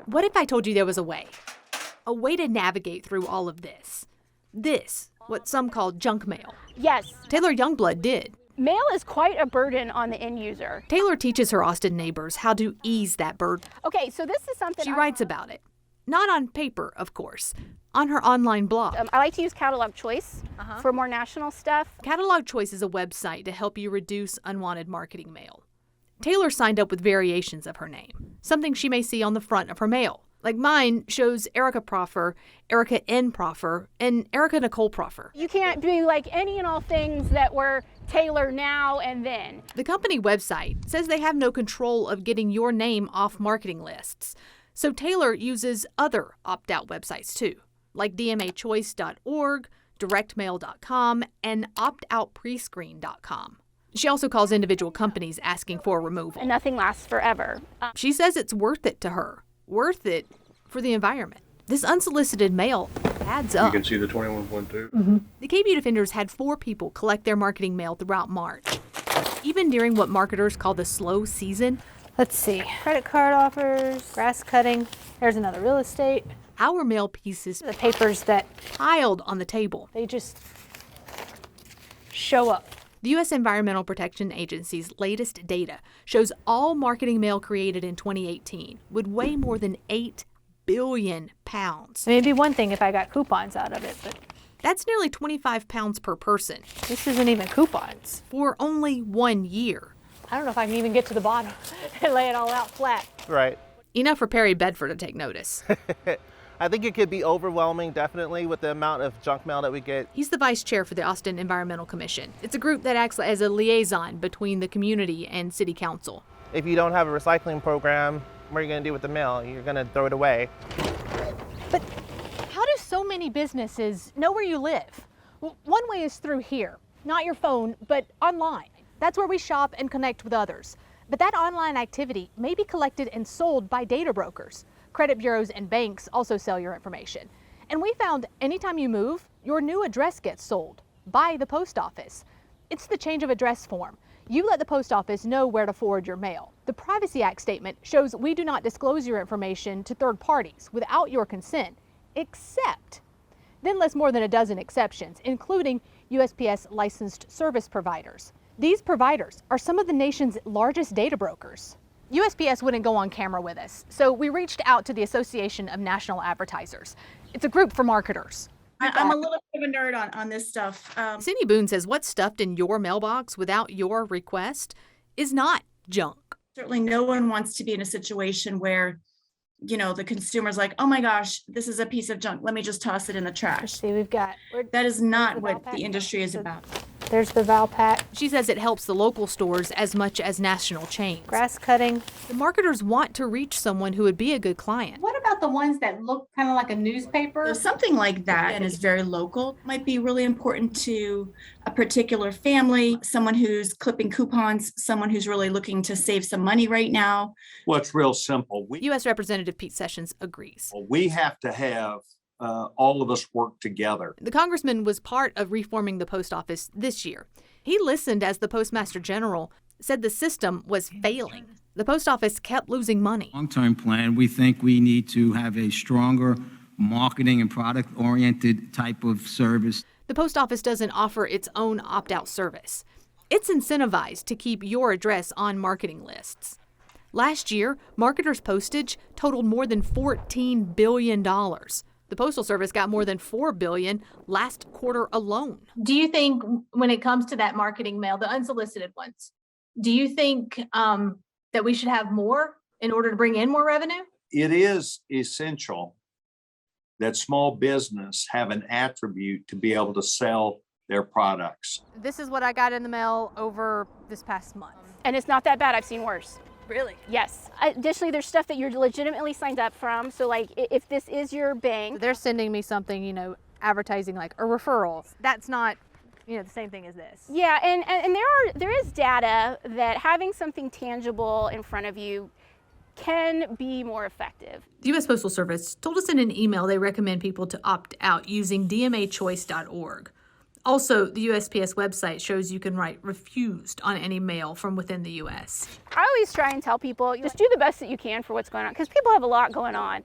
What if I told you there was a way to navigate through all of this? This, what some call junk mail. Yes. Taylor Youngblood did. Mail is quite a burden on the end user. Taylor teaches her Austin neighbors how to ease that burden. Okay, so this is something She writes about it. Not on paper, of course. On her online blog. I like to use Catalog Choice for more national stuff. Catalog Choice is a website to help you reduce unwanted marketing mail. Taylor signed up with variations of her name, something she may see on the front of her mail. Like mine shows Erica Proffer, Erica N. Proffer, and Erica Nicole Proffer. You can't be like any and all things that were Taylor now and then. The company website says they have no control of getting your name off marketing lists. So Taylor uses other opt-out websites too, like dmachoice.org, directmail.com, and optoutprescreen.com. She also calls individual companies asking for a removal. And nothing lasts forever. She says it's worth it to her, worth it for the environment. This unsolicited mail adds up. You can see the 21.2. Mm-hmm. The KB Defenders had 4 people collect their marketing mail throughout March. Even during what marketers call the slow season. Let's see, credit card offers, grass cutting, there's another real estate. Our mail pieces, The papers that piled on the table. they just show up. The U.S. Environmental Protection Agency's latest data shows all marketing mail created in 2018 would weigh more than 8 billion pounds. I mean, it'd be one thing if I got coupons out of it, but That's nearly 25 pounds per person this isn't even coupons. for only 1 year. I don't know if I can even get to the bottom and lay it all out flat. Right. Enough for Perry Bedford to take notice. I think it could be overwhelming, definitely, with the amount of junk mail that we get. He's the vice chair for the Austin Environmental Commission. It's a group that acts as a liaison between the community and city council. If you don't have a recycling program, what are you going to do with the mail? You're going to throw it away. But how do so many businesses know where you live? One way is through here, not your phone, but online. That's where we shop and connect with others. But that online activity may be collected and sold by data brokers. Credit bureaus and banks also sell your information. And we found anytime you move, your new address gets sold by the post office. It's the change of address form. You let the post office know where to forward your mail. The Privacy Act statement shows we do not disclose your information to third parties without your consent, except then lists more than a dozen exceptions, including USPS licensed service providers. These providers are some of the nation's largest data brokers. USPS wouldn't go on camera with us, so we reached out to the Association of National Advertisers. It's a group for marketers. I'm a little bit of a nerd on this stuff. Cindy Boone says what's stuffed in your mailbox without your request is not junk. Certainly no one wants to be in a situation where, the consumer's like, oh my gosh, this is a piece of junk. Let me just toss it in the trash. See, we've got. That is not what the industry is about. There's the Valpak. She says it helps the local stores as much as national chains. Grass cutting. The marketers want to reach someone who would be a good client. What about the ones that look kind of like a newspaper? So something like that and is very local might be really important to a particular family, someone who's clipping coupons, someone who's really looking to save some money right now. Well, it's real simple. U.S. Representative Pete Sessions agrees. We have to have all of us work together. The congressman was part of reforming the post office this year. He listened as the Postmaster General said the system was failing. The post office kept losing money. Long-term plan, we think we need to have a stronger marketing and product-oriented type of service. The post office doesn't offer its own opt-out service. It's incentivized to keep your address on marketing lists. Last year, marketers' postage totaled more than $14 billion. The Postal Service got more than $4 billion last quarter alone. Do you think when it comes to that marketing mail, the unsolicited ones, do you think that we should have more in order to bring in more revenue? It is essential that small business have an attribute to be able to sell their products. This is what I got in the mail over this past month. And it's not that bad. I've seen worse. Really? Yes. Additionally, there's stuff that you're legitimately signed up from. So like if this is your bank. They're sending me something, advertising like a referral. That's not, the same thing as this. Yeah, and there is data that having something tangible in front of you can be more effective. The U.S. Postal Service told us in an email they recommend people to opt out using dmachoice.org. Also, the USPS website shows you can write refused on any mail from within the U.S. I always try and tell people, just do the best that you can for what's going on, because people have a lot going on.